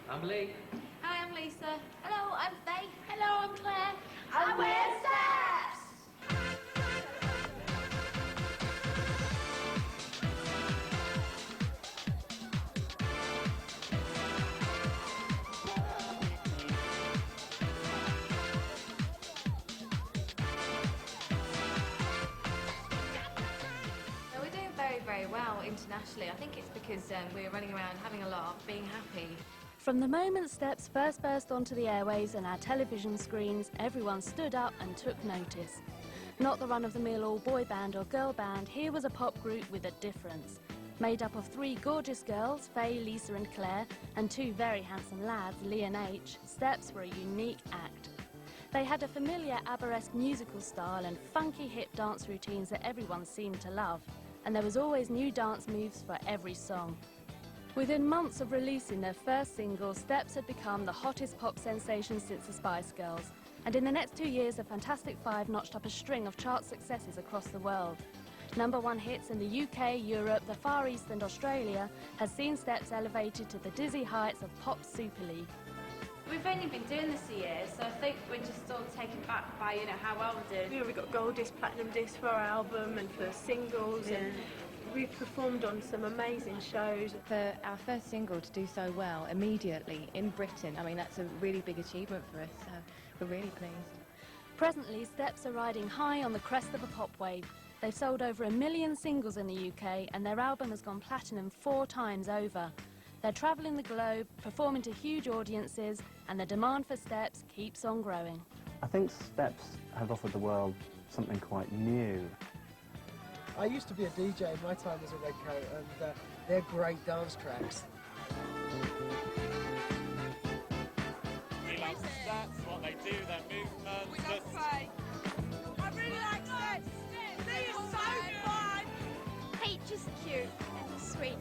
I'm Lee. Hi, I'm Lisa. Hello, I'm Faye. Hello, I'm Claire. And we're Steps! So we're doing very, very well internationally. I think it's because we're running around having a laugh, being happy. From the moment Steps first burst onto the airways and our television screens, everyone stood up and took notice. Not the run-of-the-mill all-boy band or girl band, here was a pop group with a difference. Made up of three gorgeous girls, Faye, Lisa and Claire, and two very handsome lads, Lee and H, Steps were a unique act. They had a familiar ABBA-esque musical style and funky hip dance routines that everyone seemed to love. And there was always new dance moves for every song. Within months of releasing their first single, Steps had become the hottest pop sensation since the Spice Girls. And in the next 2 years, the Fantastic Five notched up a string of chart successes across the world. #1 hits in the UK, Europe, the Far East and Australia has seen Steps elevated to the dizzy heights of Pop Super League. We've only been doing this a year, so I think we're just all taken back by, how well we're doing. We got gold disc, platinum disc for our album and for singles, and we've performed on some amazing shows. For our first single to do so well immediately in Britain, I mean, that's a really big achievement for us, so we're really pleased. Presently, Steps are riding high on the crest of a pop wave. They've sold over 1 million singles in the UK and their album has gone platinum 4 times over. They're travelling the globe, performing to huge audiences, and the demand for Steps keeps on growing. I think Steps have offered the world something quite new. I used to be a DJ in my time as a Redcoat, and they're great dance tracks. We love Steps, what they do, their movements. We love Faye. I really like Steps. They are so fun. Peach is cute and sweet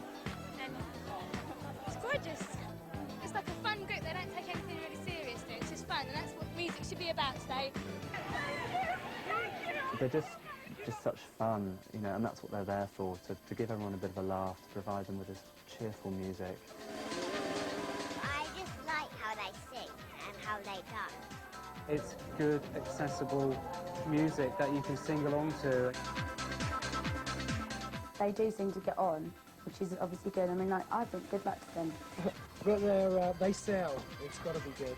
and it's gorgeous. It's like a fun group. They don't take anything really seriously. It's just fun, and that's what music should be about today. They're just such fun, and that's what they're there for, to give everyone a bit of a laugh, to provide them with this cheerful music. I just like how they sing and how they dance. It's good, accessible music that you can sing along to. They do seem to get on, which is obviously good. I mean, I think good luck to them. But they sell. It's got to be good.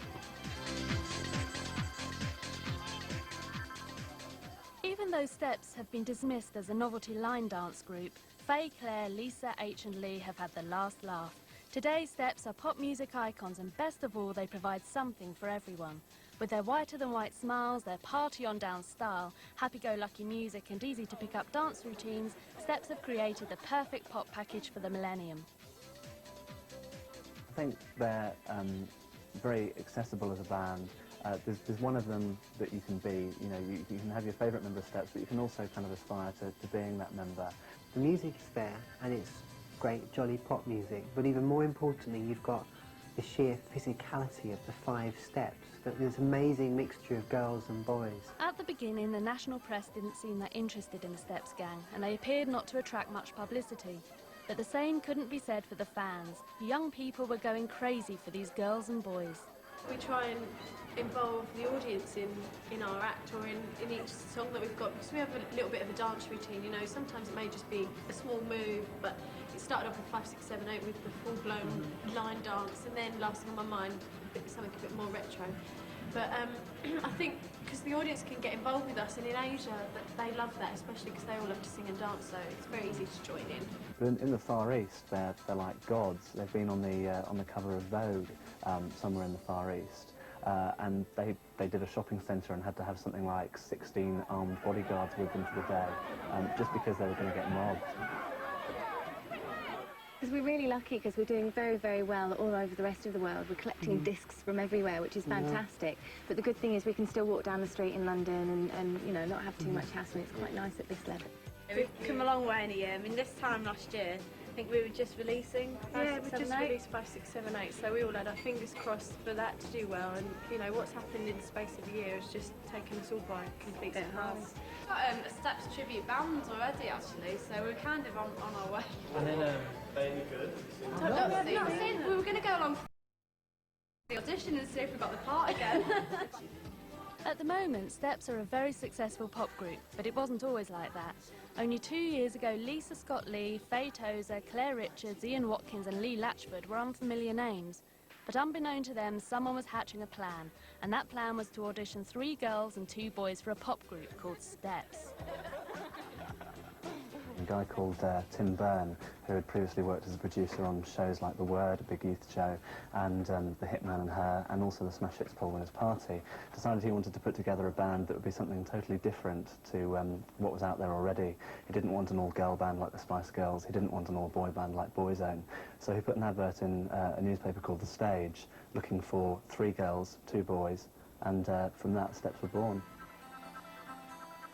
Even though Steps have been dismissed as a novelty line dance group, Faye, Claire, Lisa, H and Lee have had the last laugh. Today, Steps are pop music icons, and best of all, they provide something for everyone. With their whiter-than-white smiles, their party-on-down style, happy-go-lucky music and easy-to-pick-up dance routines, Steps have created the perfect pop package for the millennium. I think they're very accessible as a band. There's one of them that you can be, you can have your favourite member of Steps, but you can also kind of aspire to being that member. The music is there, and it's great, jolly pop music, but even more importantly, you've got the sheer physicality of the 5 steps, that there's an amazing mixture of girls and boys. At the beginning, the national press didn't seem that interested in the Steps gang, and they appeared not to attract much publicity. But the same couldn't be said for the fans. Young people were going crazy for these girls and boys. We try and involve the audience in our act or in each song that we've got, because we have a little bit of a dance routine, sometimes it may just be a small move, but it started off with 5, 6, 7, 8 with the full-blown line dance, and then last thing on my mind, something a bit more retro. But I think because the audience can get involved with us, and in Asia they love that, especially because they all love to sing and dance, so it's very easy to join in. But in the Far East, they're like gods. They've been on the cover of Vogue somewhere in the Far East, and they did a shopping centre and had to have something like 16 armed bodyguards with them for the day, just because they were going to get mobbed. Because we're really lucky, because we're doing very, very well all over the rest of the world. We're collecting discs from everywhere, which is fantastic. But the good thing is we can still walk down the street in London and not have too much hassle. It's quite nice at this level. We've come a long way in a year. I mean, this time last year, I think we were just releasing 5, 6, 7, 8. Released 5, 6, 7, 8, so we all had our fingers crossed for that to do well, and what's happened in the space of a year has just taken us all by complete surprise. We've got a Steps tribute band already, actually, so we're kind of on our way. And then, Baby Good. We were going to go along The audition and see if we got the part again. At the moment, Steps are a very successful pop group, but it wasn't always like that. Only 2 years ago, Lisa Scott-Lee, Faye Tozer, Claire Richards, Ian Watkins and Lee Latchford were unfamiliar names. But unbeknown to them, someone was hatching a plan, and that plan was to audition 3 girls and 2 boys for a pop group called Steps. A guy called Tim Byrne, who had previously worked as a producer on shows like The Word, a big youth show, and The Hitman and Her, and also the Smash Hits Paul Winners Party, decided he wanted to put together a band that would be something totally different to what was out there already. He didn't want an all-girl band like the Spice Girls, he didn't want an all-boy band like Boyzone, so he put an advert in a newspaper called The Stage, looking for 3 girls, 2 boys, and from that, Steps were born.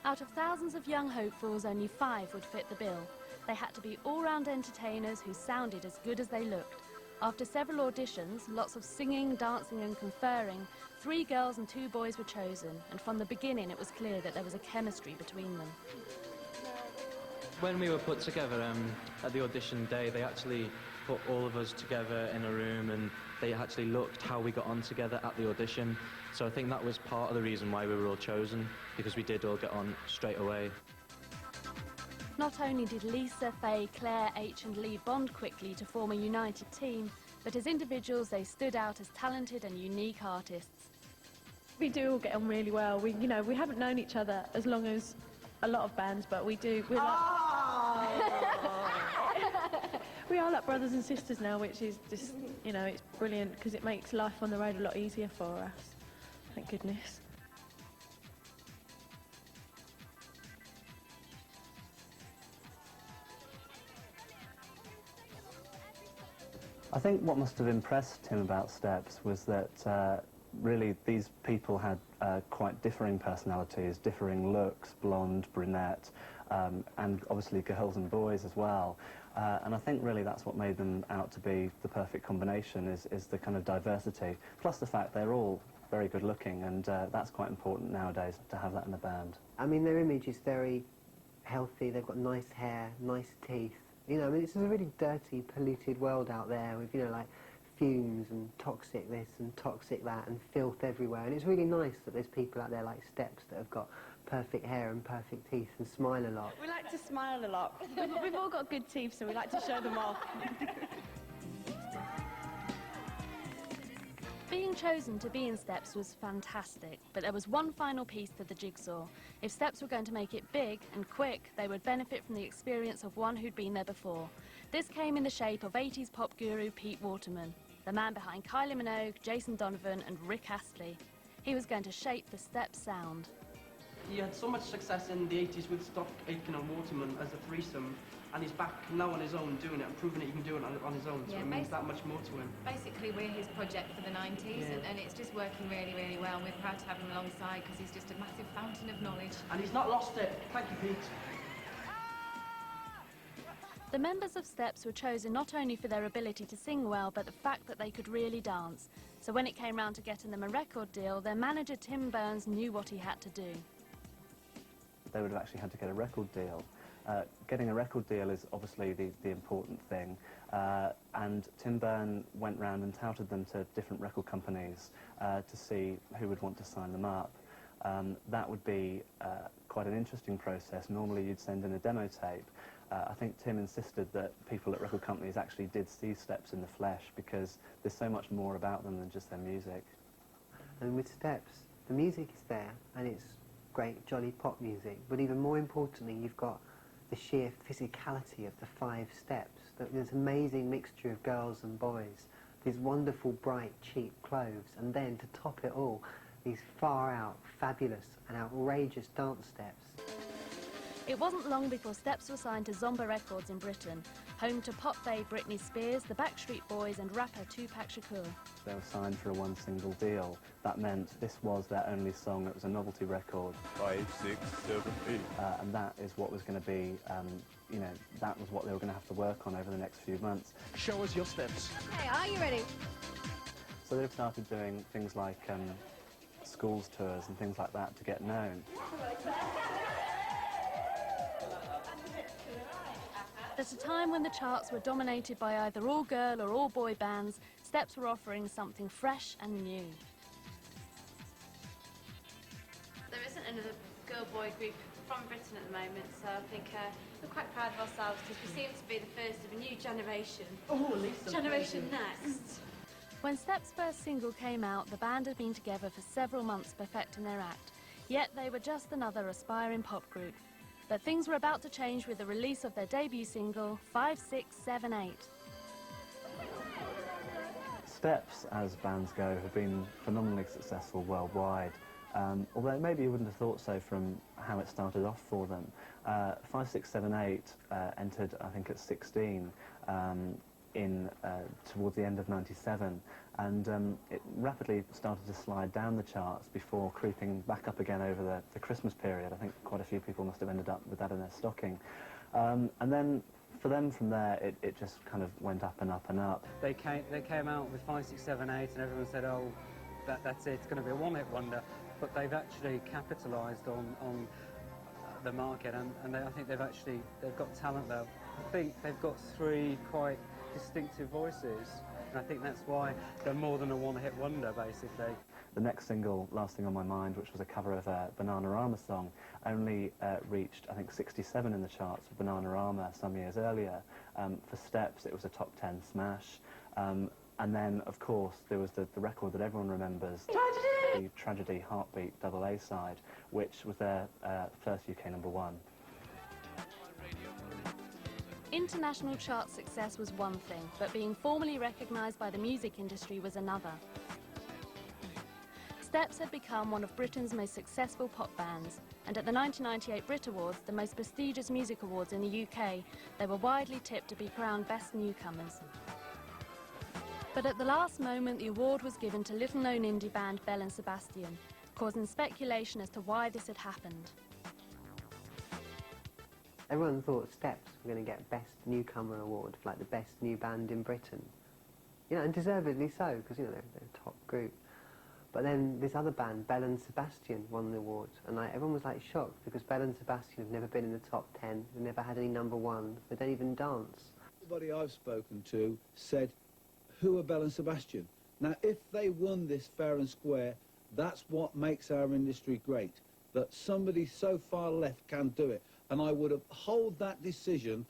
Out of thousands of young hopefuls, only 5 would fit the bill. They had to be all-round entertainers who sounded as good as they looked. After several auditions, lots of singing, dancing and conferring, 3 girls and 2 boys were chosen, and from the beginning it was clear that there was a chemistry between them. When we were put together at the audition day, they actually put all of us together in a room and they actually looked how we got on together at the audition. So I think that was part of the reason why we were all chosen, because we did all get on straight away. Not only did Lisa, Faye, Claire, H and Lee bond quickly to form a united team, but as individuals they stood out as talented and unique artists. We do all get on really well. We haven't known each other as long as a lot of bands, but we do. We're we are like brothers and sisters now, which is just, it's brilliant because it makes life on the road a lot easier for us. Thank goodness. I think what must have impressed Tim about Steps was that really these people had quite differing personalities, differing looks, blonde, brunette, and obviously girls and boys as well. And I think really that's what made them out to be the perfect combination, is the kind of diversity, plus the fact they're all very good looking, and that's quite important nowadays to have that in a band. I mean, their image is very healthy, they've got nice hair, nice teeth. I mean, it's a really dirty, polluted world out there with, like fumes and toxic this and toxic that and filth everywhere. And it's really nice that there's people out there like Steps that have got perfect hair and perfect teeth and smile a lot. We like to smile a lot. We've all got good teeth, so we like to show them off. Being chosen to be in Steps was fantastic, but there was one final piece to the jigsaw. If Steps were going to make it big and quick, they would benefit from the experience of one who'd been there before. This came in the shape of 80s pop guru Pete Waterman, the man behind Kylie Minogue, Jason Donovan and Rick Astley. He was going to shape the Steps sound. He had so much success in the 80s with Stock, Aitken and Waterman as a threesome, and he's back now on his own doing it and proving that he can do it on his own, so it means that much more to him. Basically, we're his project for the 90s, and it's just working really, really well. We're proud to have him alongside because he's just a massive fountain of knowledge. And he's not lost it. Thank you, Pete. The members of Steps were chosen not only for their ability to sing well, but the fact that they could really dance. So when it came round to getting them a record deal, their manager Tim Burns knew what he had to do. They would have actually had to get a record deal. Getting a record deal is obviously the important thing, and Tim Byrne went round and touted them to different record companies to see who would want to sign them up. That would be quite an interesting process. Normally you'd send in a demo tape. I think Tim insisted that people at record companies actually did see Steps in the flesh because there's so much more about them than just their music. And with Steps, the music is there and it's great, jolly pop music, but even more importantly, you've got the sheer physicality of the 5 steps. There's an amazing mixture of girls and boys, these wonderful, bright, cheap clothes, and then to top it all, these far-out, fabulous and outrageous dance steps. It wasn't long before Steps were signed to Zomba Records in Britain, home to pop babe Britney Spears, the Backstreet Boys and rapper Tupac Shakur. They were signed for a 1 single deal. That meant this was their only song. It was a novelty record. 5, 6, 7, 8. And that is what was going to be, that was what they were going to have to work on over the next few months. Show us your steps. Okay, are you ready? So they've started doing things like schools tours and things like that to get known. At a time when the charts were dominated by either all-girl or all-boy bands, Steps were offering something fresh and new. There isn't another girl-boy group from Britain at the moment, so I think we're quite proud of ourselves because we seem to be the first of a new generation. Oh, at least Generation Next. When Steps' first single came out, the band had been together for several months perfecting their act, yet they were just another aspiring pop group. But things were about to change with the release of their debut single, 5678. Steps, as bands go, have been phenomenally successful worldwide. Although maybe you wouldn't have thought so from how it started off for them. 5678 entered, I think, at 16 towards the end of '97, and it rapidly started to slide down the charts before creeping back up again over the Christmas period. I think quite a few people must have ended up with that in their stocking. And then for them from there, it just kind of went up and up and up. They came out with 5678 and everyone said, oh, that's it, it's going to be a one-hit wonder. But they've actually capitalised on the market, and I think they've got talent there. I think they've got three quite distinctive voices, and I think that's why they're more than a one-hit wonder, basically. The next single, Lasting on My Mind, which was a cover of a Bananarama song, only reached, I think, 67 in the charts for Bananarama some years earlier. For Steps, it was a top 10 smash. And then, of course, there was the record that everyone remembers, the Tragedy Heartbeat double A side, which was their first UK #1. International chart success was one thing, but being formally recognised by the music industry was another. Steps had become one of Britain's most successful pop bands, and at the 1998 Brit Awards, the most prestigious music awards in the UK, they were widely tipped to be crowned Best Newcomers. But at the last moment, the award was given to little-known indie band Belle and Sebastian, causing speculation as to why this had happened. Everyone thought Steps were going to get Best Newcomer award, like the best new band in Britain. You know, and deservedly so, because, you know, they're a top group. But then this other band, Belle and Sebastian, won the award, and everyone was like shocked because Belle and Sebastian have never been in the top 10, they've never had any #1s, they don't even dance. Everybody I've spoken to said, who are Belle and Sebastian? Now, if they won this fair and square, that's what makes our industry great, that somebody so far left can do it. And I would uphold that decision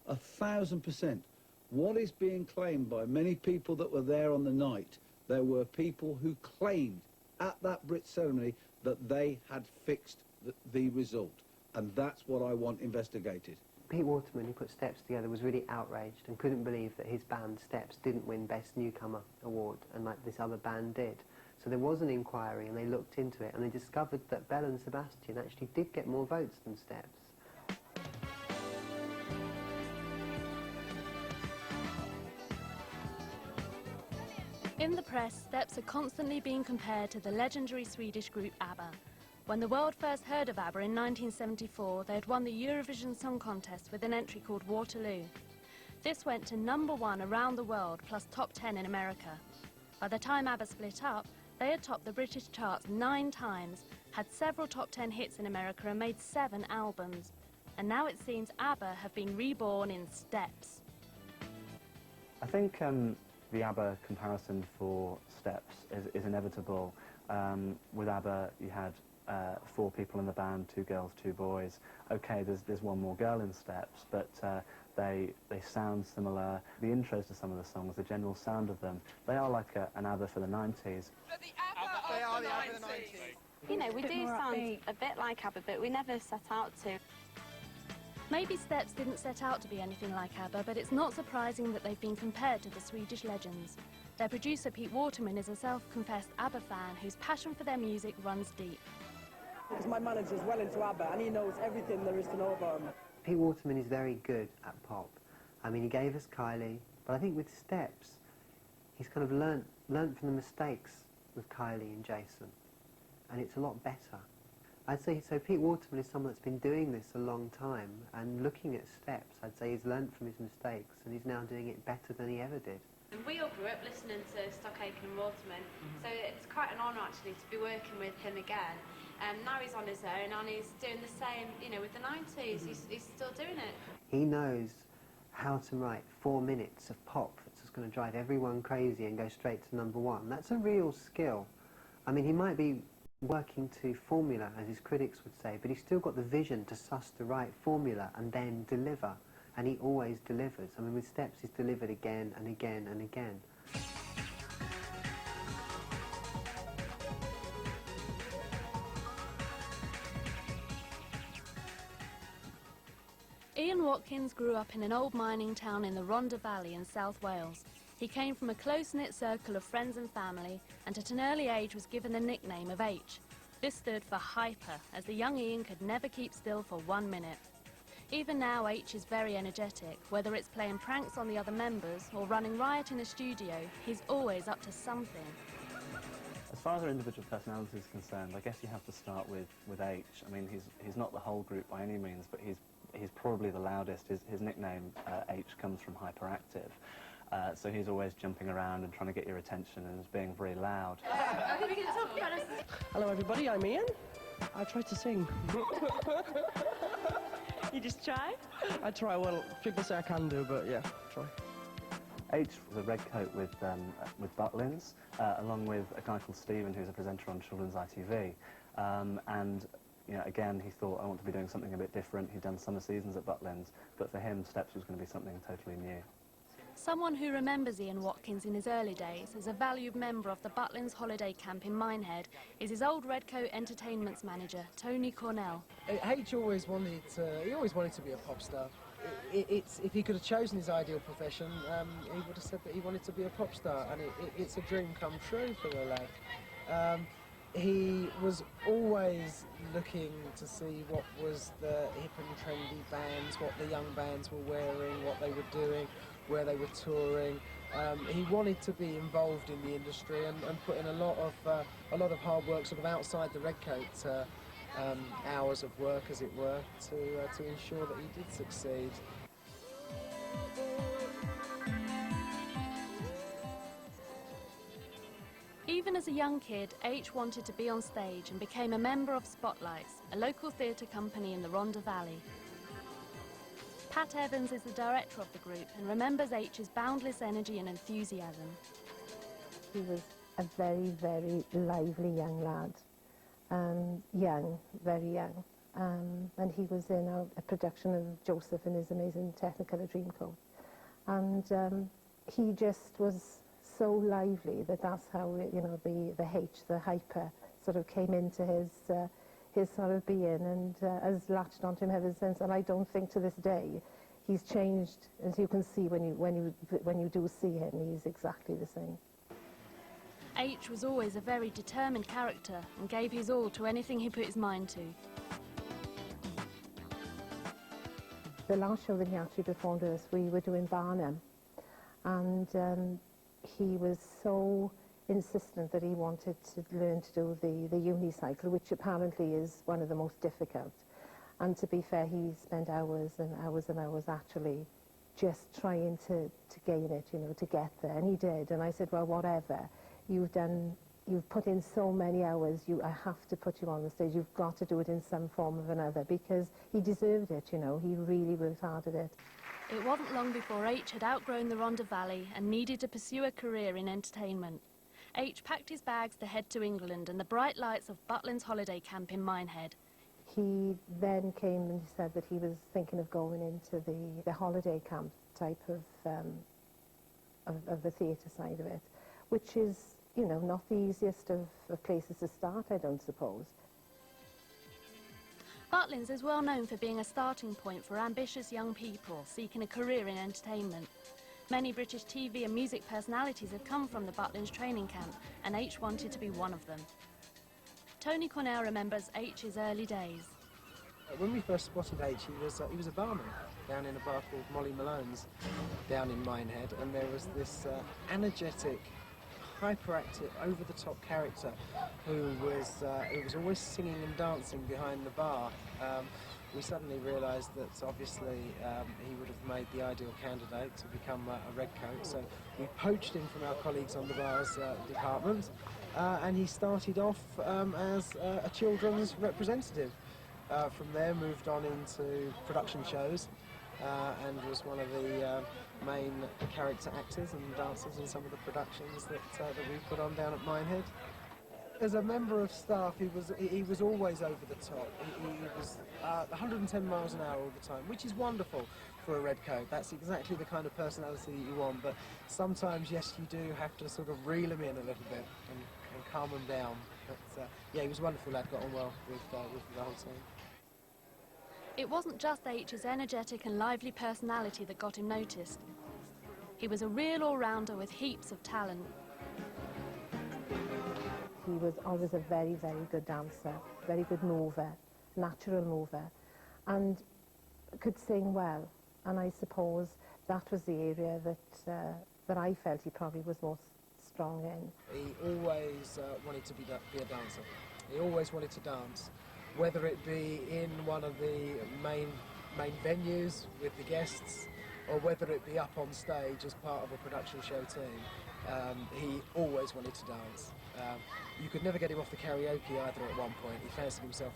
1,000%. What is being claimed by many people that were there on the night, there were people who claimed at that Brit ceremony that they had fixed the result. And that's what I want investigated. Pete Waterman, who put Steps together, was really outraged and couldn't believe that his band, Steps, didn't win Best Newcomer award, and like this other band did. So there was an inquiry, and they looked into it, and they discovered that Belle and Sebastian actually did get more votes than Steps. In the press, Steps are constantly being compared to the legendary Swedish group ABBA. When the world first heard of ABBA in 1974, they had won the Eurovision Song Contest with an entry called Waterloo. This went to #1 around the world, plus top 10 in America. By the time ABBA split up, they had topped the British charts 9 times, had several top 10 hits in America and made 7 albums. And now it seems ABBA have been reborn in Steps. I think the ABBA comparison for Steps is inevitable. With ABBA, you had 4 people in the band, 2 girls, 2 boys. Okay, there's one more girl in Steps, but they sound similar. The intros to some of the songs, the general sound of them, they are like an ABBA for the 90s. They are the ABBA of the 90s. You know, we do sound a bit like ABBA, but we never set out to. Maybe Steps didn't set out to be anything like ABBA, but it's not surprising that they've been compared to the Swedish legends. Their producer, Pete Waterman, is a self-confessed ABBA fan whose passion for their music runs deep. Because my manager's well into ABBA and he knows everything there is to know about them. Pete Waterman is very good at pop. I mean, he gave us Kylie, but I think with Steps, he's kind of learnt from the mistakes with Kylie and Jason, and it's a lot better. I'd say, so Pete Waterman is someone that's been doing this a long time, and looking at Steps, I'd say he's learnt from his mistakes, and he's now doing it better than he ever did. And we all grew up listening to Stock Aitken and Waterman, so it's quite an honour actually to be working with him again. Now he's on his own and he's doing the same, you know, with the 90s, he's still doing it. He knows how to write 4 minutes of pop that's as going to drive everyone crazy and go straight to #1. That's a real skill. I mean, he might be working to formula, as his critics would say, but he's still got the vision to suss the right formula and then deliver. And he always delivers. I mean, with Steps, he's delivered again and again and again. Ian Watkins grew up in an old mining town in the Rhondda Valley in South Wales. He came from a close-knit circle of friends and family, and at an early age was given the nickname of H. This stood for hyper, as the young Ian could never keep still for 1 minute. Even now, H is very energetic. Whether it's playing pranks on the other members or running riot in a studio, he's always up to something. As far as our individual personality is concerned, I guess you have to start with H. I mean, he's not the whole group by any means, but he's probably the loudest. His nickname, H, comes from hyperactive. So he's always jumping around and trying to get your attention and is being very loud. Hello everybody, I'm Ian. I try to sing. You just try? I try, well, people say I can do, but yeah, try. H was a red coat with Butlins, along with a guy called Stephen, who's a presenter on Children's ITV. And you know, again, he thought, I want to be doing something a bit different. He'd done summer seasons at Butlins, but for him, Steps was going to be something totally new. Someone who remembers Ian Watkins in his early days as a valued member of the Butlins holiday camp in Minehead is his old Redcoat Entertainment's manager, Tony Cornell. H always wanted to be a pop star. If he could have chosen his ideal profession, he would have said that he wanted to be a pop star, and it's a dream come true for the lad. He was always looking to see what was the hip and trendy bands, what the young bands were wearing, what they were doing, where they were touring. He wanted to be involved in the industry and put in a lot of hard work, sort of outside the Redcoat hours of work, as it were, to ensure that he did succeed. Even as a young kid, H wanted to be on stage and became a member of Spotlights, a local theatre company in the Rhondda Valley. Pat Evans is the director of the group and remembers H's boundless energy and enthusiasm. He was a very, very lively young lad. Young, very young. And he was in a production of Joseph and His Amazing Technicolor Dreamcoat. And he just was so lively that's how, you know, the H, the hyper, sort of came into his sort of being and has latched onto him ever since. And I don't think to this day he's changed, as you can see when you do see him, he's exactly the same. H was always a very determined character and gave his all to anything he put his mind to. The last show that he actually performed with us, we were doing Barnum, and he was so insistent that he wanted to learn to do the unicycle, which apparently is one of the most difficult. And to be fair, he spent hours and hours and hours actually just trying to gain it, you know, to get there, and he did. And I said, well, whatever, you've put in so many hours, I have to put you on the stage, you've got to do it in some form or another, because he deserved it, you know, he really worked hard at it. It wasn't long before H had outgrown the Rhondda Valley and needed to pursue a career in entertainment. H packed his bags to head to England and the bright lights of Butlins holiday camp in Minehead. He then came and said that he was thinking of going into the holiday camp type of the theatre side of it, which is, you know, not the easiest of places to start, I don't suppose. Butlins is well known for being a starting point for ambitious young people seeking a career in entertainment. Many British TV and music personalities have come from the Butlins training camp, and H wanted to be one of them. Tony Cornell remembers H's early days. When we first spotted H, he was a barman down in a bar called Molly Malone's down in Minehead, and there was this energetic, hyperactive, over-the-top character who was always singing and dancing behind the bar. We suddenly realised that obviously he would have made the ideal candidate to become a redcoat, so we poached him from our colleagues on the bar's department, and he started off as a children's representative. From there moved on into production shows and was one of the main character actors and dancers in some of the productions that we put on down at Minehead. As a member of staff, he was always over the top. He was 110 miles an hour all the time, which is wonderful for a redcoat. That's exactly the kind of personality that you want. But sometimes, yes, you do have to sort of reel him in a little bit and calm him down. But yeah, he was a wonderful lad. Got on well with the whole team. It wasn't just H's energetic and lively personality that got him noticed. He was a real all-rounder with heaps of talent. He was always a very, very good dancer, very good mover, natural mover, and could sing well. And I suppose that was the area that I felt he probably was most strong in. He always wanted to be a dancer. He always wanted to dance, whether it be in one of the main venues with the guests, or whether it be up on stage as part of a production show team. He always wanted to dance. You could never get him off the karaoke either at one point. He fancied himself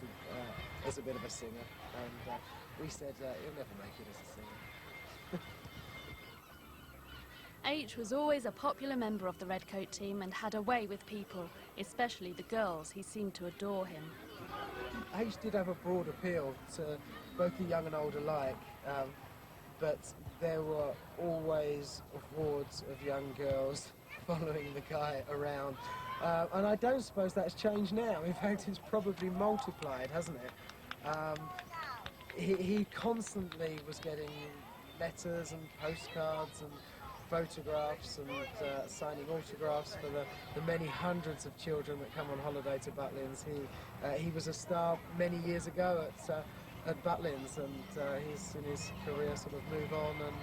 as a bit of a singer, and we said he'll never make it as a singer. H was always a popular member of the Redcoat team and had a way with people, especially the girls. He seemed to adore him. H did have a broad appeal to both the young and old alike, but there were always hordes of young girls following the guy around. And I don't suppose that's changed now. In fact, it's probably multiplied, hasn't it? He constantly was getting letters and postcards and photographs and signing autographs for the many hundreds of children that come on holiday to Butlins. He was a star many years ago at Butlins, and he's seen his career sort of move on, and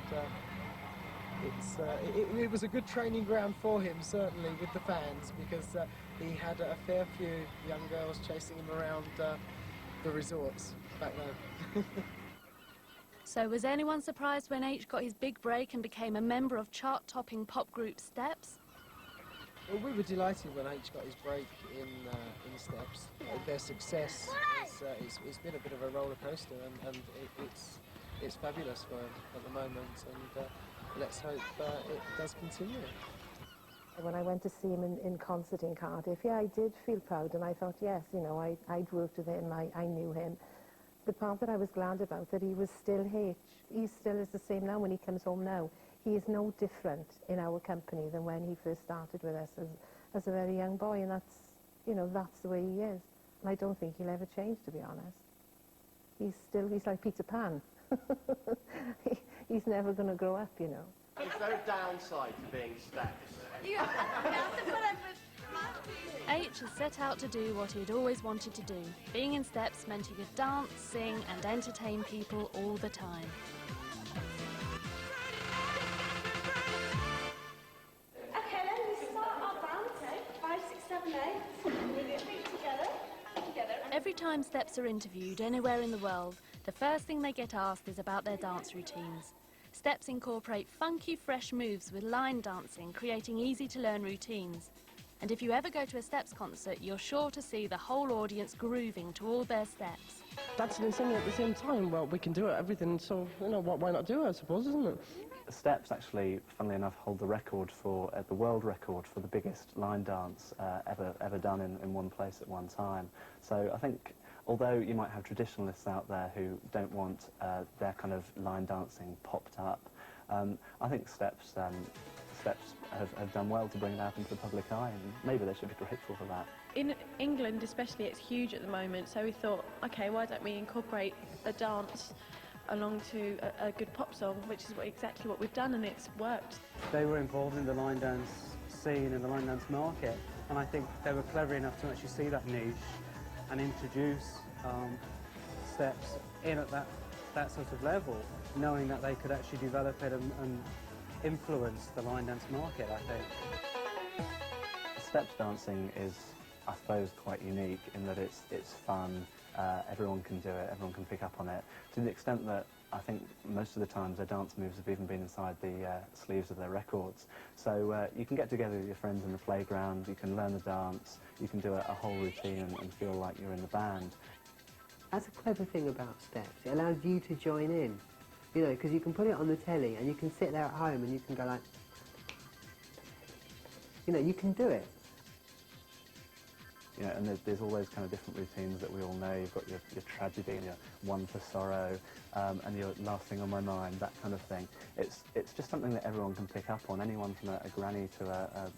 it was a good training ground for him, certainly, with the fans, because he had a fair few young girls chasing him around the resorts back then. So was anyone surprised when H got his big break and became a member of chart-topping pop group Steps? Well, we were delighted when H got his break in Steps. Their success it's been a bit of a roller coaster, and it's fabulous for him at the moment, and let's hope it does continue. When I went to see him in concert in Cardiff, yeah, I did feel proud, and I thought, yes, you know, I'd worked with him, I knew him. The part that I was glad about, that he was still H. He still is the same now when he comes home now. He is no different in our company than when he first started with us as a very young boy, and that's, you know, that's the way he is. And I don't think he'll ever change, to be honest. He's like Peter Pan. He's never going to grow up, you know. Is there a downside to being Steps? H has set out to do what he'd always wanted to do. Being in Steps meant he could dance, sing and entertain people all the time. Okay, then we start our band, okay? 5, 6, 7, 8. Bring feet together. Every time Steps are interviewed anywhere in the world, the first thing they get asked is about their dance routines. Steps incorporate funky, fresh moves with line dancing, creating easy-to-learn routines. And if you ever go to a Steps concert, you're sure to see the whole audience grooving to all their steps. Dancing and singing at the same time, well, we can do it, everything, so, you know, why not do it, I suppose, isn't it? Steps actually, funnily enough, hold the record for, the world record for the biggest line dance ever done in one place at one time. So I think, although you might have traditionalists out there who don't want their kind of line dancing popped up, I think Steps have done well to bring it out into the public eye, and maybe they should be grateful for that. In England especially, it's huge at the moment, so we thought, okay, why don't we incorporate a dance along to a good pop song, which is exactly what we've done, and it's worked. They were involved in the line dance scene and the line dance market, and I think they were clever enough to actually see that niche and introduce Steps in at that sort of level, knowing that they could actually develop it and influence the line dance market, I think. Steps dancing is, I suppose, quite unique in that it's fun, everyone can do it, everyone can pick up on it, to the extent that I think most of the times their dance moves have even been inside the sleeves of their records. So you can get together with your friends in the playground, you can learn the dance, you can do a whole routine and feel like you're in the band. That's a clever thing about Steps. It allows you to join in. You know, because you can put it on the telly and you can sit there at home and you can go like, you know, you can do it. You know, and there's all those kind of different routines that we all know. You've got your tragedy and your one for sorrow, and your last thing on my mind, that kind of thing. It's just something that everyone can pick up on, anyone from a granny to a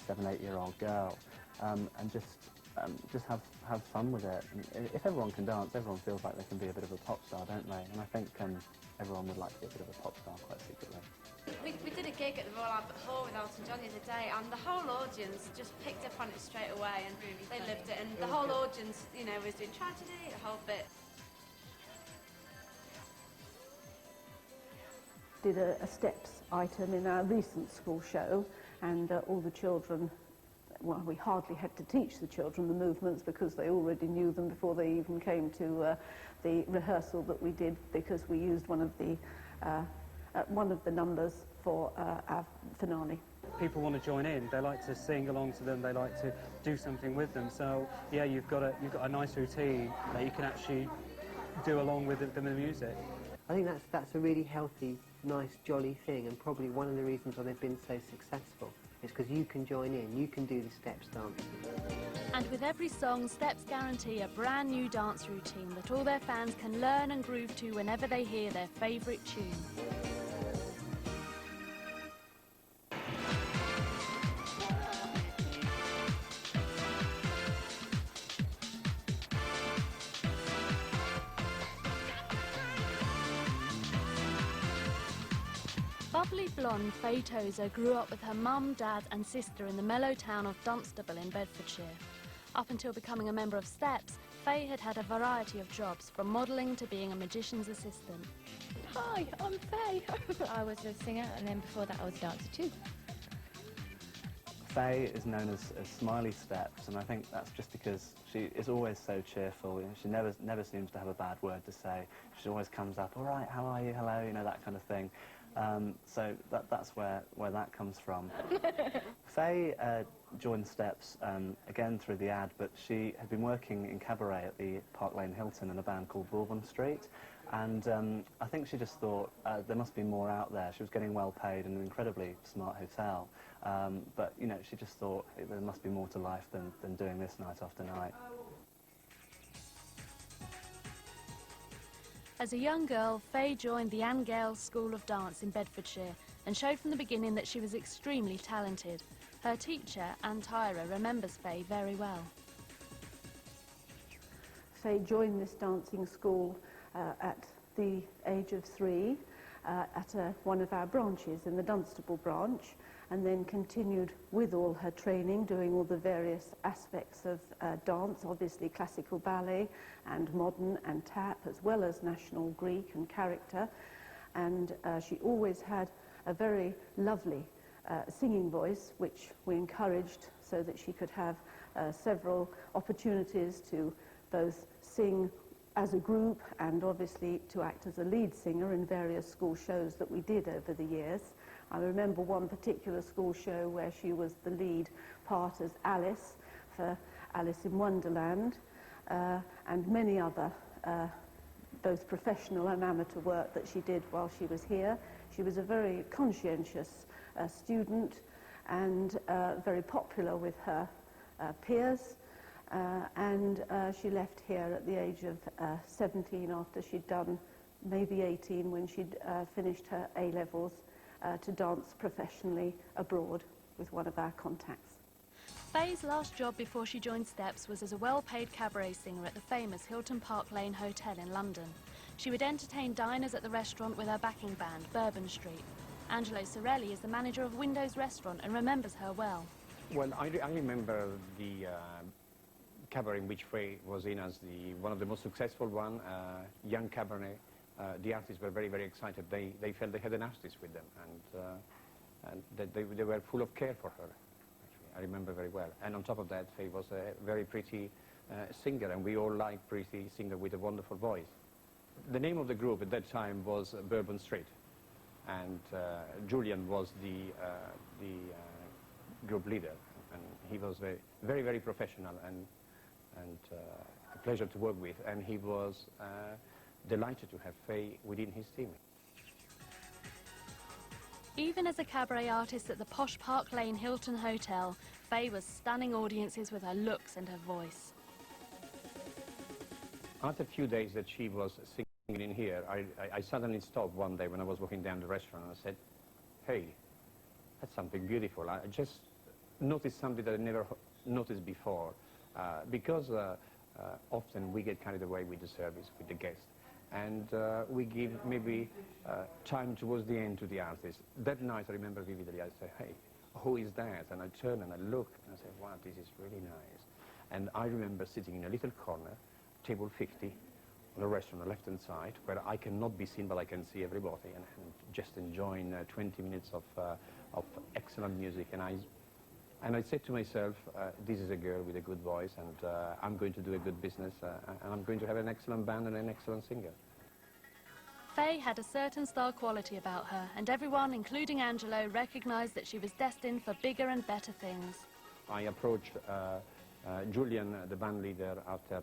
7-8-year-old girl, and just have fun with it. And if everyone can dance, everyone feels like they can be a bit of a pop star, don't they? And I think everyone would like to be a bit of a pop star quite secretly. We did a gig at the Royal Albert Hall with Elton John the other day, and the whole audience just picked up on it straight away, and they loved it. And the whole audience, you know, was doing tragedy, the whole bit. Did a steps item in our recent school show, and all the children, well, we hardly had to teach the children the movements because they already knew them before they even came to the rehearsal that we did, because we used one of the numbers for our finale. People want to join in. They like to sing along to them. They like to do something with them. So yeah, you've got a nice routine that you can actually do along with the music. I think that's a really healthy, nice, jolly thing, and probably one of the reasons why they've been so successful is because you can join in, you can do the steps dance. And with every song, Steps guarantee a brand new dance routine that all their fans can learn and groove to whenever they hear their favourite tune. Bubbly blonde Faye Tozer grew up with her mum, dad and sister in the mellow town of Dunstable in Bedfordshire. Up until becoming a member of Steps, Faye had had a variety of jobs, from modelling to being a magician's assistant. Hi, I'm Faye. I was a singer, and then before that I was a dancer too. Faye is known as Smiley Steps, and I think that's just because she is always so cheerful. You know, she never seems to have a bad word to say. She always comes up, all right, how are you, hello, you know, that kind of thing. So that's where that comes from. Faye joined Steps again through the ad, but she had been working in cabaret at the Park Lane Hilton in a band called Bourbon Street, and I think she just thought there must be more out there. She was getting well paid in an incredibly smart hotel, but you know, she just thought there must be more to life than doing this night after night. As a young girl, Faye joined the Anne Gale School of Dance in Bedfordshire and showed from the beginning that she was extremely talented. Her teacher, Anne Tyra, remembers Faye very well. Faye joined this dancing school at the age of 3 at one of our branches in the Dunstable branch, and then continued with all her training, doing all the various aspects of dance, obviously classical ballet and modern and tap, as well as national Greek and character. And she always had a very lovely singing voice, which we encouraged so that she could have several opportunities to both sing as a group and obviously to act as a lead singer in various school shows that we did over the years. I remember one particular school show where she was the lead part as Alice for Alice in Wonderland, and many other both professional and amateur work that she did while she was here. She was a very conscientious student and very popular with her peers, and she left here at the age of 17 after she'd done maybe 18 when she'd finished her A-levels to dance professionally abroad with one of our contacts. Faye's last job before she joined Steps was as a well-paid cabaret singer at the famous Hilton Park Lane Hotel in London. She would entertain diners at the restaurant with her backing band, Bourbon Street. Angelo Sorelli is the manager of Windows Restaurant and remembers her well. Well, I remember the cabaret in which Faye was in as one of the most successful one, young cabaret. The artists were very, very excited. They felt they had an artist with them, and that they were full of care for her. Actually, I remember very well. And on top of that, Faye was a very pretty singer, and we all like pretty singer with a wonderful voice. The name of the group at that time was Bourbon Street, and Julian was the group leader, and he was very, very professional and a pleasure to work with, and he was delighted to have Faye within his team. Even as a cabaret artist at the posh Park Lane Hilton Hotel, Faye was stunning audiences with her looks and her voice. After a few days that she was singing in here, I suddenly stopped one day when I was walking down the restaurant and I said, hey, that's something beautiful. I just noticed something that I never noticed before. Because often we get carried away with the service, with the guest, and we give maybe time towards the end to the artist. That night I remember vividly, I said, hey, who is that? And I turn and I look and I say, wow, this is really nice. And I remember sitting in a little corner, table 50, on the restaurant on the left-hand side, where I cannot be seen, but I can see everybody, and just enjoying 20 minutes of excellent music. And I said to myself, this is a girl with a good voice, and I'm going to do a good business, and I'm going to have an excellent band and an excellent singer. Faye had a certain star quality about her, and everyone, including Angelo, recognised that she was destined for bigger and better things. I approached Julian, the band leader, after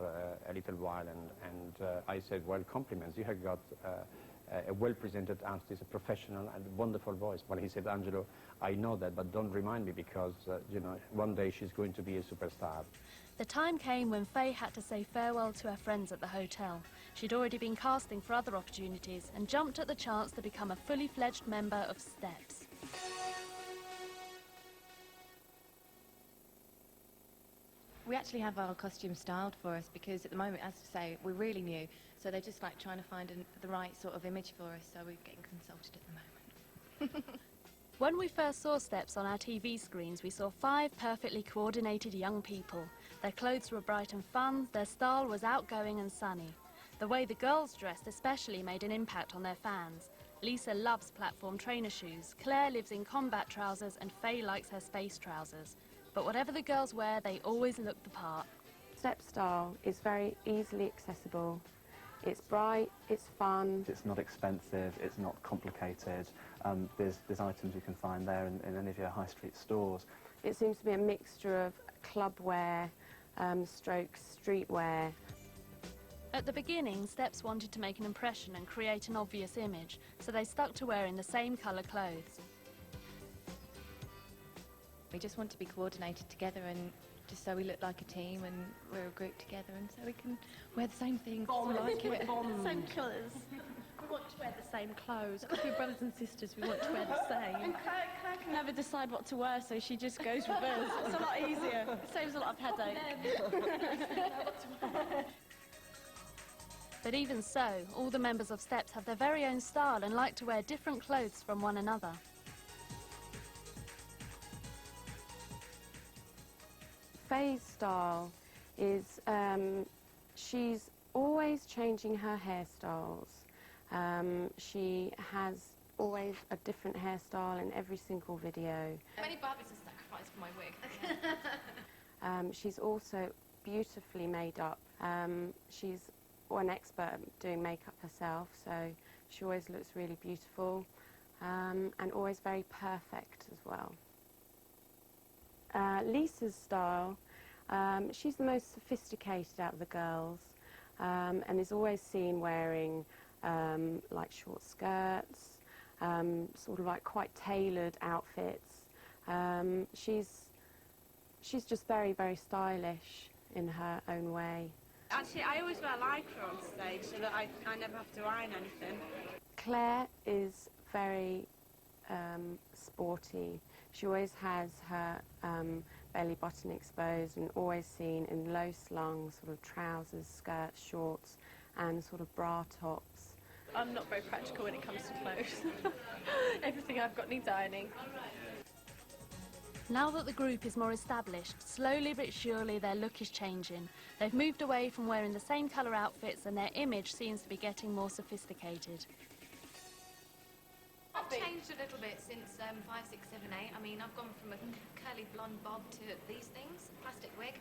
a little while, and I said, well, compliments, you have got a well-presented artist, a professional and wonderful voice. Well, he said, Angelo, I know that, but don't remind me because, you know, one day she's going to be a superstar. The time came when Faye had to say farewell to her friends at the hotel. She'd already been casting for other opportunities and jumped at the chance to become a fully fledged member of Steps. We actually have our costume styled for us because at the moment, as I say, we're really new. So they're just like trying to find the right sort of image for us. So we're getting consulted at the moment. When we first saw Steps on our TV screens, we saw 5 perfectly coordinated young people. Their clothes were bright and fun, their style was outgoing and sunny. The way the girls dressed especially made an impact on their fans. Lisa loves platform trainer shoes, Claire lives in combat trousers, and Faye likes her space trousers. But whatever the girls wear, they always look the part. Step style is very easily accessible. It's bright, it's fun. It's not expensive, it's not complicated. There's items you can find there in any of your high street stores. It seems to be a mixture of club wear, stroke streetwear. At the beginning, Steps wanted to make an impression and create an obvious image, so they stuck to wearing the same colour clothes. We just want to be coordinated together and just so we look like a team and we're a group together and so we can wear the same things. Bond. Like it. Same colours. We want to wear the same clothes. Because we're brothers and sisters, we want to wear the same. And Claire can never decide what to wear, so she just goes with us. It's a lot easier. It saves a lot of headache. But even so, all the members of Steps have their very own style and like to wear different clothes from one another. Faye's style is, she's always changing her hairstyles. She has always a different hairstyle in every single video. Many Barbies have sacrificed for my wig. She's also beautifully made up. She's an expert at doing makeup herself, so she always looks really beautiful and always very perfect as well. Lisa's style, she's the most sophisticated out of the girls and is always seen wearing like short skirts, sort of like quite tailored outfits. She's just very, very stylish in her own way. Actually, I always wear lycra on stage so that I never have to iron anything. Claire is very sporty. She always has her belly button exposed and always seen in low slung sort of trousers, skirts, shorts and sort of bra tops. I'm not very practical when it comes to clothes. Everything I've got needs ironing. Now that the group is more established, slowly but surely their look is changing. They've moved away from wearing the same colour outfits and their image seems to be getting more sophisticated. I've changed a little bit since 5, 6, 7, 8. I mean, I've gone from a curly blonde bob to these things, plastic wig.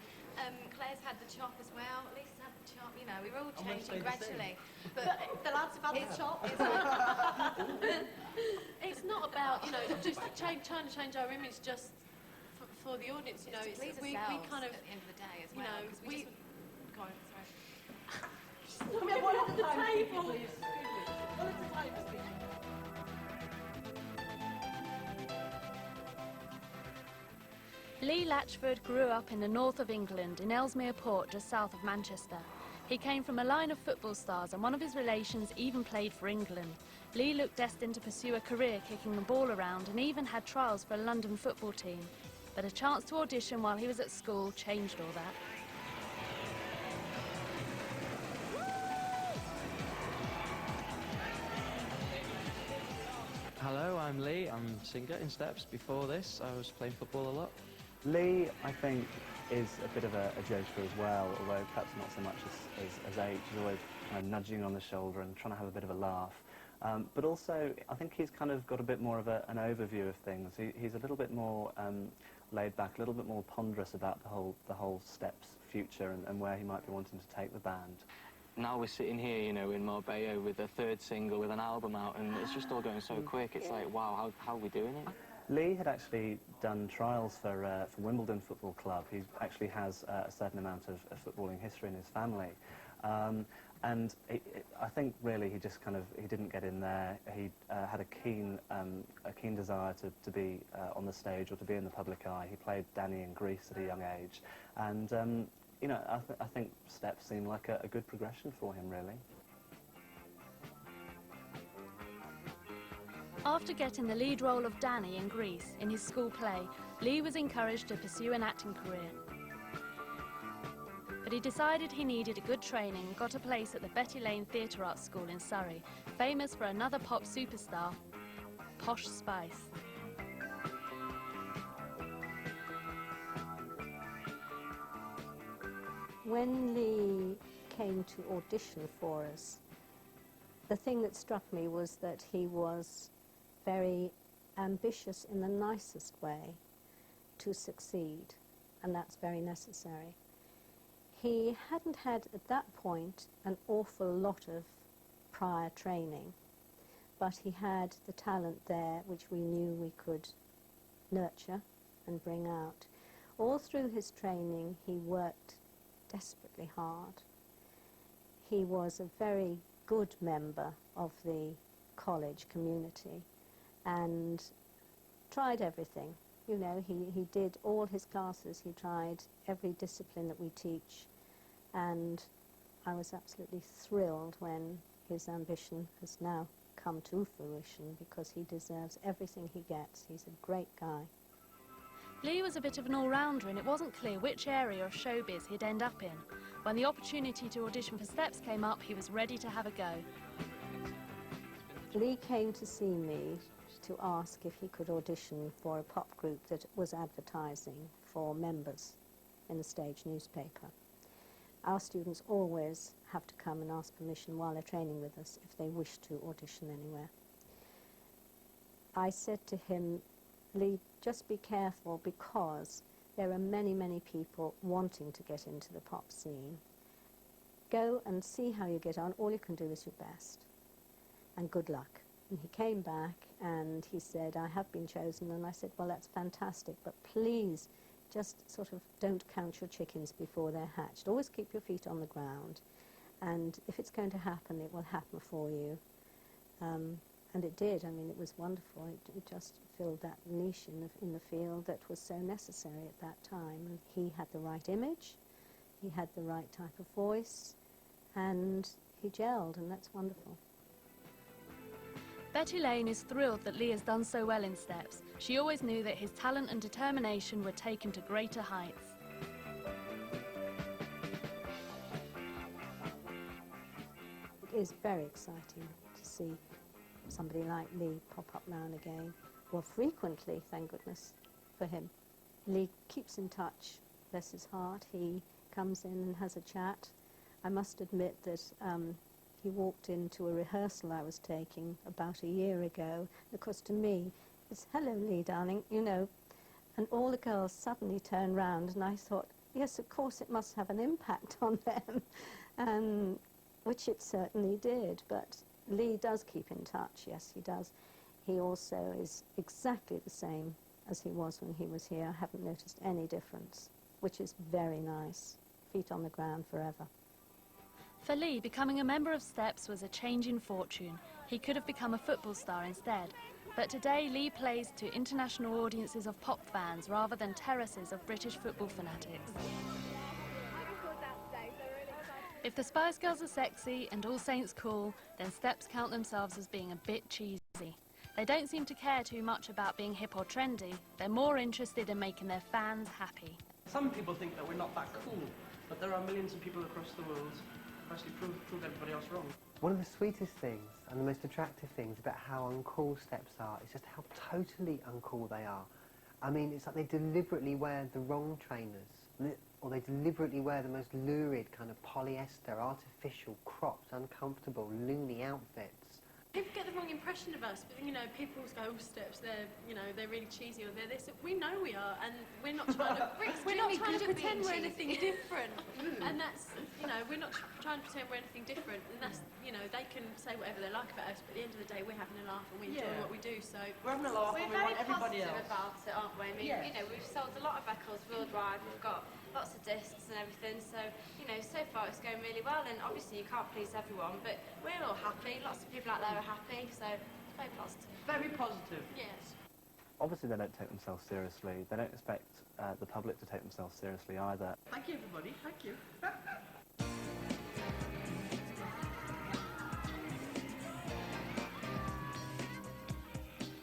Claire's had the chop as well. Lisa's had the chop. You know, we're all changing gradually. But the lads have had the chop. It's not about, you know, just trying to change our image just for the audience. You know, it's to please we kind of at the end of the day as you well. know, Because we just go on, sorry. One at the table. One at the table, please. Lee Latchford grew up in the north of England, in Ellesmere Port, just south of Manchester. He came from a line of football stars, and one of his relations even played for England. Lee looked destined to pursue a career kicking the ball around, and even had trials for a London football team. But a chance to audition while he was at school changed all that. Hello, I'm Lee. I'm a singer in Steps. Before this, I was playing football a lot. Lee, I think, is a bit of a joker as well, although perhaps not so much as H. He's always kind of nudging on the shoulder and trying to have a bit of a laugh. But also, I think he's kind of got a bit more of an overview of things. He's a little bit more laid back, a little bit more ponderous about the whole Steps future and where he might be wanting to take the band. Now we're sitting here, you know, in Marbella with a third single, with an album out, and it's just all going so quick. It's like, wow, how are we doing it? Lee had actually done trials for Wimbledon Football Club. He actually has a certain amount of footballing history in his family. And I think really he just he didn't get in there. He had a keen desire to be on the stage or to be in the public eye. He played Danny in Grease at a young age. And, you know, I think Steps seemed like a good progression for him, really. After getting the lead role of Danny in Grease in his school play, Lee was encouraged to pursue an acting career. But he decided he needed a good training and got a place at the Betty Lane Theatre Arts School in Surrey, famous for another pop superstar, Posh Spice. When Lee came to audition for us, the thing that struck me was that he was very ambitious in the nicest way to succeed, and that's very necessary. He hadn't had, at that point, an awful lot of prior training, but he had the talent there which we knew we could nurture and bring out. All through his training, he worked desperately hard. He was a very good member of the college community and tried everything. You know, he did all his classes, he tried every discipline that we teach, and I was absolutely thrilled when his ambition has now come to fruition, because he deserves everything he gets. He's a great guy. Lee was a bit of an all-rounder, and it wasn't clear which area of showbiz he'd end up in. When the opportunity to audition for Steps came up, he was ready to have a go. Lee came to see me to ask if he could audition for a pop group that was advertising for members in the stage newspaper. Our students always have to come and ask permission while they're training with us if they wish to audition anywhere. I said to him, Lee, just be careful, because there are many, many people wanting to get into the pop scene. Go and see how you get on. All you can do is your best. And good luck. And he came back and he said, I have been chosen. And I said, well, that's fantastic, but please just sort of don't count your chickens before they're hatched. Always keep your feet on the ground. And if it's going to happen, it will happen for you. And it did. I mean, it was wonderful. It just filled that niche in the field that was so necessary at that time. And he had the right image, he had the right type of voice, and he gelled, and that's wonderful. Betty Lane is thrilled that Lee has done so well in Steps. She always knew that his talent and determination would take him to greater heights. It is very exciting to see somebody like Lee pop up now and again. Well, frequently, thank goodness for him. Lee keeps in touch, bless his heart. He comes in and has a chat. I must admit that he walked into a rehearsal I was taking about a year ago. Of course, to me, it's, hello, Lee, darling, you know. And all the girls suddenly turned round, and I thought, yes, of course, it must have an impact on them, which it certainly did. But Lee does keep in touch, yes, he does. He also is exactly the same as he was when he was here. I haven't noticed any difference, which is very nice. Feet on the ground forever. For Lee, becoming a member of Steps was a change in fortune. He could have become a football star instead. But today, Lee plays to international audiences of pop fans rather than terraces of British football fanatics. If the Spice Girls are sexy and All Saints cool, then Steps count themselves as being a bit cheesy. They don't seem to care too much about being hip or trendy. They're more interested in making their fans happy. Some people think that we're not that cool, but there are millions of people across the world who actually prove everybody else wrong. One of the sweetest things and the most attractive things about how uncool Steps are is just how totally uncool they are. I mean, it's like they deliberately wear the wrong trainers, or they deliberately wear the most lurid kind of polyester, artificial, cropped, uncomfortable, loony outfits. People get the wrong impression of us, but you know, people go, oh, Steps, they're, you know, they're really cheesy, or they're this. We know we are, and we're not trying to, pretend we're anything different. And that's, you know, we're not trying to pretend we're anything different, and that's, you know, they can say whatever they like about us, but at the end of the day, we're having a laugh and we enjoy what we do, so. We're having a laugh and we want everybody else. We're very positive about it, aren't we? I mean, you know, we've sold a lot of records worldwide, we've got lots of discs and everything, so, you know, so far it's going really well, and obviously you can't please everyone, but we're all happy, lots of people out there are happy, so it's very positive. Very positive. Yes. Obviously they don't take themselves seriously. They don't expect the public to take themselves seriously either. Thank you, everybody. Thank you.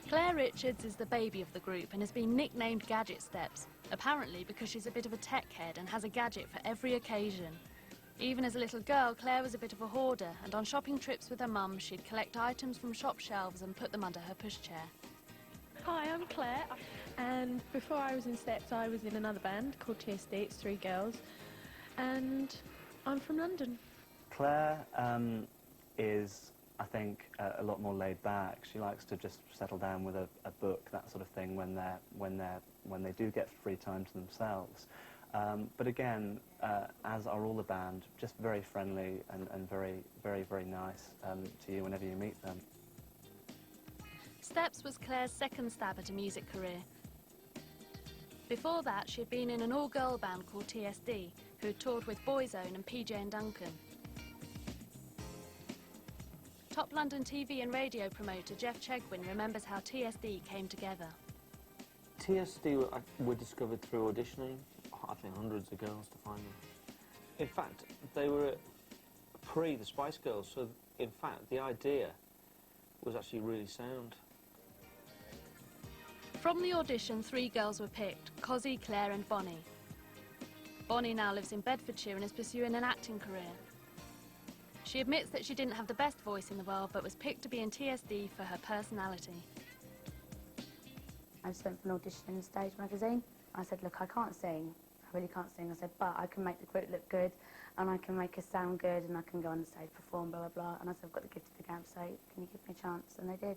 Claire Richards is the baby of the group and has been nicknamed Gadget Steps, apparently because she's a bit of a tech head and has a gadget for every occasion. Even as a little girl, Claire was a bit of a hoarder, and on shopping trips with her mum, she'd collect items from shop shelves and put them under her pushchair. Hi, I'm Claire, and before I was in Steps, I was in another band called TSD, it's 3 girls, and I'm from London. Claire is, I think, a lot more laid back. She likes to just settle down with a book, that sort of thing, when they do get free time to themselves. But again, as are all the band, just very friendly and very, very, very nice to you whenever you meet them. Steps was Claire's second stab at a music career. Before that, she had been in an all-girl band called TSD, who had toured with Boyzone and PJ and Duncan. Top London TV and radio promoter Jeff Chegwin remembers how TSD came together. TSD were discovered through auditioning. I think hundreds of girls to find them. In fact, they were pre the Spice Girls, so in fact the idea was actually really sound. From the audition, 3 girls were picked, Cozzy, Claire and Bonnie. Bonnie now lives in Bedfordshire and is pursuing an acting career. She admits that she didn't have the best voice in the world, but was picked to be in TSD for her personality. I just went for an audition in Stage magazine. I said, look, I can't sing. I really can't sing. I said, but I can make the group look good, and I can make us sound good, and I can go on the stage, perform, blah, blah, blah. And I said, I've got the gift of the gab, so can you give me a chance? And they did.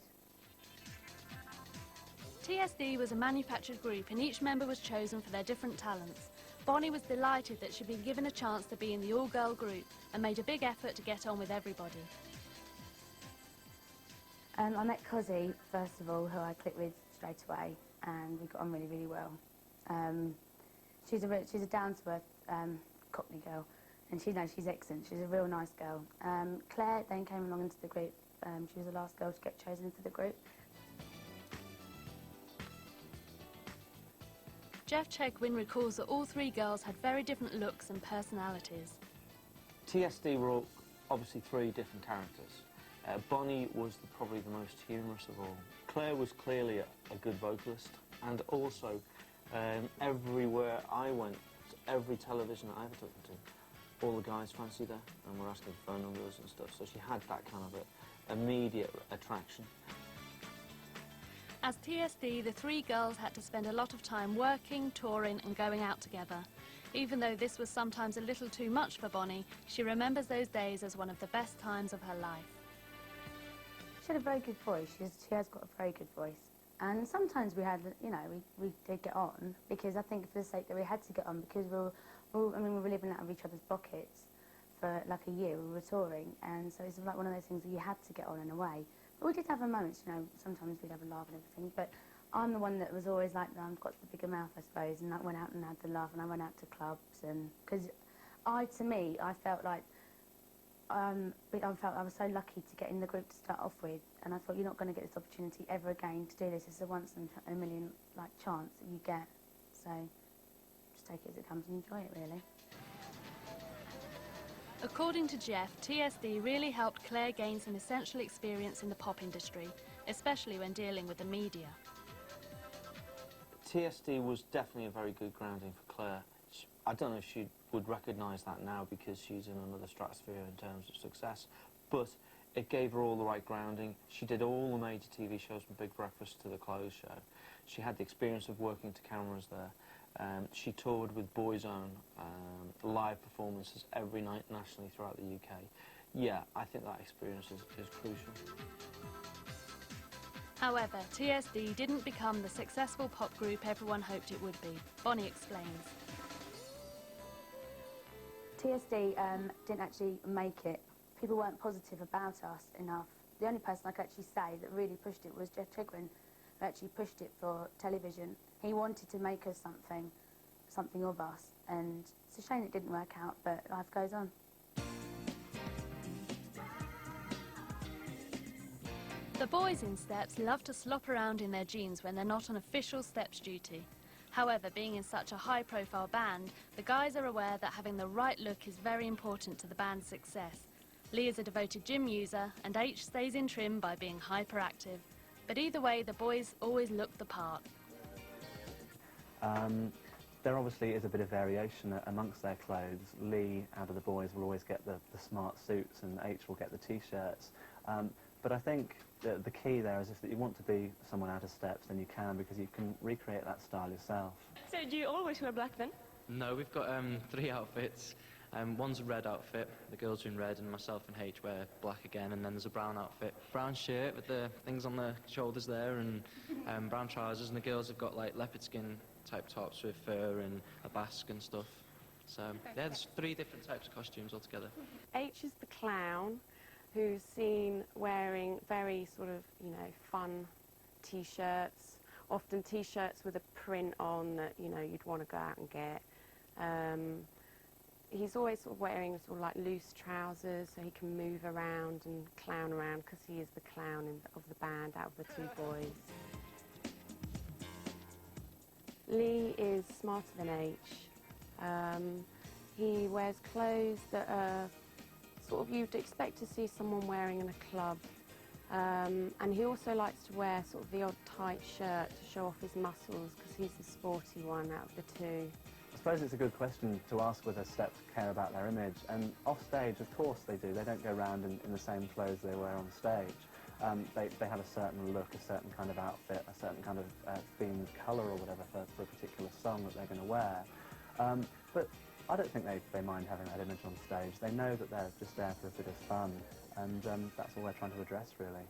TSD was a manufactured group, and each member was chosen for their different talents. Bonnie was delighted that she'd been given a chance to be in the all-girl group and made a big effort to get on with everybody. I met Cozzy, first of all, who I clicked with straight away, and we got on really, really well. She's a down-to-earth Cockney girl, and she's excellent. She's a real nice girl. Claire then came along into the group. She was the last girl to get chosen into the group. Jeff Chegwin recalls that all 3 girls had very different looks and personalities. TSD were all, obviously 3 different characters. Bonnie was probably the most humorous of all. Claire was clearly a good vocalist, and also everywhere I went, every television that I ever took them to, all the guys fancied her and were asking for phone numbers and stuff, so she had that kind of immediate attraction. As TSD, the 3 girls had to spend a lot of time working, touring and going out together. Even though this was sometimes a little too much for Bonnie, she remembers those days as one of the best times of her life. She had a very good voice. She has got a very good voice. And sometimes we had, you know, we did get on, because I think for the sake that we had to get on, because we were living out of each other's pockets for like a year. We were touring, and so it's like one of those things that you had to get on in a way. But we did have our moments, you know, sometimes we'd have a laugh and everything, but I'm the one that was always like, I've got the bigger mouth, I suppose, and I went out and had the laugh, and I went out to clubs, and because to me, I felt like felt I was so lucky to get in the group to start off with, and I thought you're not going to get this opportunity ever again to do this. It's a once in a million chance that you get. So just take it as it comes and enjoy it, really. According to Jeff, TSD really helped Claire gain some essential experience in the pop industry, especially when dealing with the media. TSD was definitely a very good grounding for Claire. I don't know if she would recognise that now because she's in another stratosphere in terms of success, but it gave her all the right grounding. She did all the major TV shows from Big Breakfast to The Clothes Show. She had the experience of working to cameras there. She toured with Boyzone, live performances every night nationally throughout the UK. Yeah, I think that experience is crucial. However, TSD didn't become the successful pop group everyone hoped it would be. Bonnie explains. TSD didn't actually make it. People weren't positive about us enough. The only person I could actually say that really pushed it was Jeff Chigwin, who actually pushed it for television. He wanted to make us something of us, and it's a shame it didn't work out, but life goes on. The boys in Steps love to slop around in their jeans when they're not on official Steps duty. However, being in such a high-profile band, the guys are aware that having the right look is very important to the band's success. Lee is a devoted gym user, and H stays in trim by being hyperactive. But either way, the boys always look the part. There obviously is a bit of variation amongst their clothes. Lee, out of the boys, will always get the smart suits, and H will get the T-shirts. But I think the key there is if you want to be someone out of Steps, then you can, because you can recreate that style yourself. So do you always wear black then? No, we've got 3 outfits. One's a red outfit, the girls are in red, and myself and H wear black again, and then there's a brown outfit. Brown shirt with the things on the shoulders there, and brown trousers, and the girls have got like leopard skin type tops with fur and a basque and stuff. So yeah, there's 3 different types of costumes altogether. H is the clown, who's seen wearing very sort of, fun T-shirts, often T-shirts with a print on that, you'd want to go out and get. He's always sort of wearing sort of like loose trousers so he can move around and clown around, because he is the clown of the band out of the 2 boys. Lee is smarter than H. He wears clothes that are sort of you'd expect to see someone wearing in a club. And he also likes to wear sort of the odd tight shirt to show off his muscles, because he's the sporty one out of the 2. I suppose it's a good question to ask whether Steps care about their image, and off stage, of course they do. They don't go around in the same clothes they wear on stage. They have a certain look, a certain kind of outfit, a certain kind of themed colour or whatever for a particular song that they're going to wear. But I don't think they mind having that image on stage. They know that they're just there for a bit of fun, and that's all we're trying to address, really.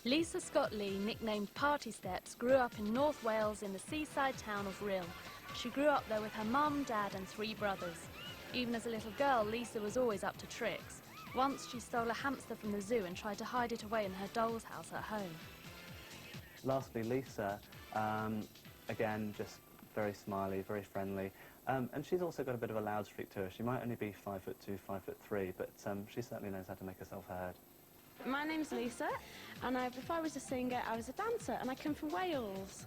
Lisa Scott Lee, nicknamed Party Steps, grew up in North Wales in the seaside town of Rhyl. She grew up there with her mum, dad and 3 brothers. Even as a little girl, Lisa was always up to tricks. Once she stole a hamster from the zoo and tried to hide it away in her doll's house at home. Lastly, Lisa, again, just very smiley, very friendly. And she's also got a bit of a loud streak to her. She might only be 5'2", 5'3", but she certainly knows how to make herself heard. My name's Lisa, and before I was a singer, I was a dancer, and I come from Wales.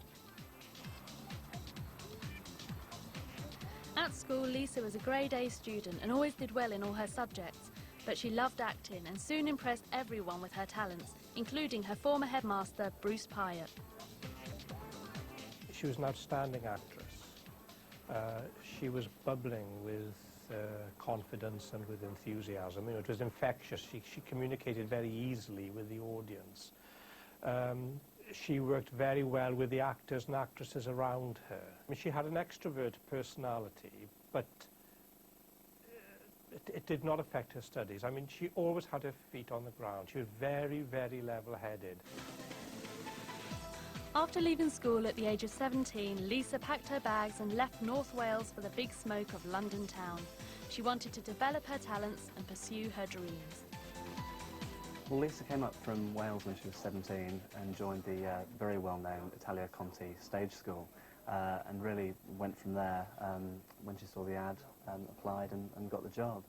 At school, Lisa was a grade A student and always did well in all her subjects, but she loved acting and soon impressed everyone with her talents, including her former headmaster, Bruce Pyatt. She was an outstanding actress. She was bubbling with confidence and with enthusiasm. It was infectious. She communicated very easily with the audience. She worked very well with the actors and actresses around her. She had an extrovert personality, but it did not affect her studies. She always had her feet on the ground. She was very, very level-headed. After leaving school at the age of 17, Lisa packed her bags and left North Wales for the big smoke of London town. She wanted to develop her talents and pursue her dreams. Well, Lisa came up from Wales when she was 17 and joined the very well-known Italia Conti stage school. and really went from there when she saw the ad, applied and got the job.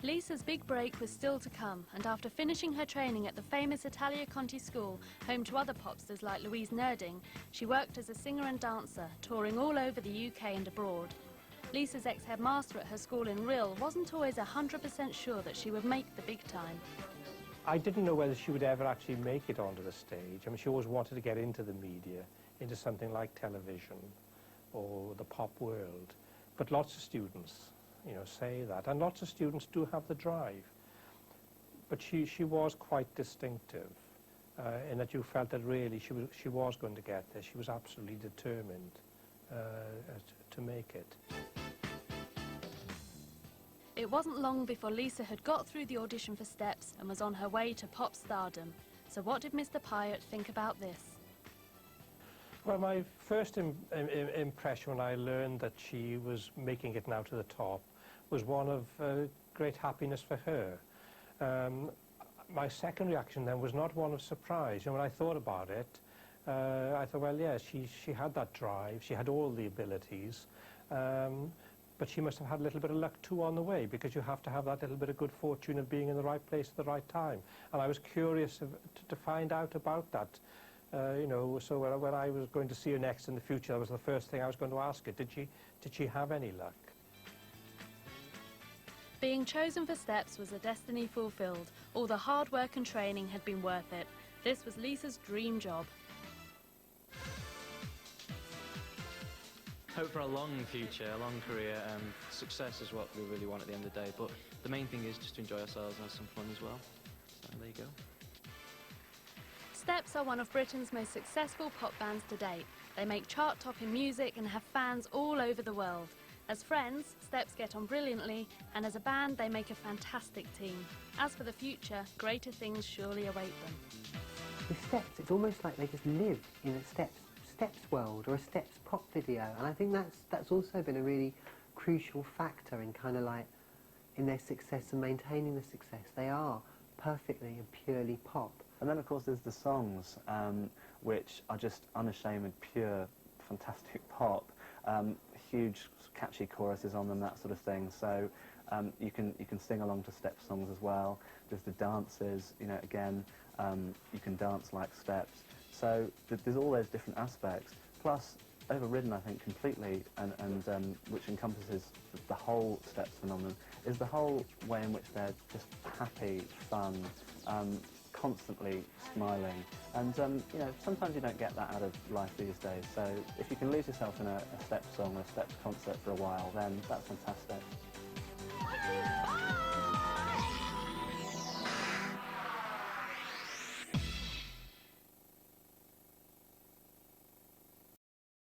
Lisa's big break was still to come, and after finishing her training at the famous Italia Conti School, home to other popstars like Louise Nerding, she worked as a singer and dancer, touring all over the UK and abroad. Lisa's ex-headmaster at her school in Rhyl wasn't always 100% sure that she would make the big time. I didn't know whether she would ever actually make it onto the stage. I mean, she always wanted to get into the media, into something like television or the pop world. But lots of students, you know, say that, and lots of students do have the drive. But she was quite distinctive in that you felt that really she was going to get there. She was absolutely determined to make it. It wasn't long before Lisa had got through the audition for Steps and was on her way to pop stardom. So what did Mr. Pyatt think about this? Well, my first impression when I learned that she was making it now to the top was one of great happiness for her. My second reaction then was not one of surprise. You know, when I thought about it, I thought, well, yeah, she had that drive, she had all the abilities, but she must have had a little bit of luck too on the way, because you have to have that little bit of good fortune of being in the right place at the right time. And I was curious to find out about that. You know, so when I was going to see her next in the future, that was the first thing I was going to ask her. Did she have any luck? Being chosen for Steps was a destiny fulfilled. All the hard work and training had been worth it. This was Lisa's dream job. Hope for a long future, a long career. Success is what we really want at the end of the day, but the main thing is just to enjoy ourselves and have some fun as well. So there you go. Steps are one of Britain's most successful pop bands to date. They make chart-topping music and have fans all over the world. As friends, Steps get on brilliantly, and as a band, they make a fantastic team. As for the future, greater things surely await them. With Steps, it's almost like they just live in a Steps world or a Steps pop video, and I think that's also been a really crucial factor in kind of like in their success and maintaining the success. They are perfectly and purely pop. And then, of course, there's the songs, which are just unashamed, pure, fantastic pop. Huge, catchy choruses on them, that sort of thing. So you can sing along to Steps songs as well. There's the dances, you know, again, you can dance like Steps. So there's all those different aspects. Plus, overridden, I think, completely, and which encompasses the whole Steps phenomenon, is the whole way in which they're just happy, fun, constantly smiling. And, you know, sometimes you don't get that out of life these days. So if you can lose yourself in a Steps song or a Steps concert for a while, then that's fantastic.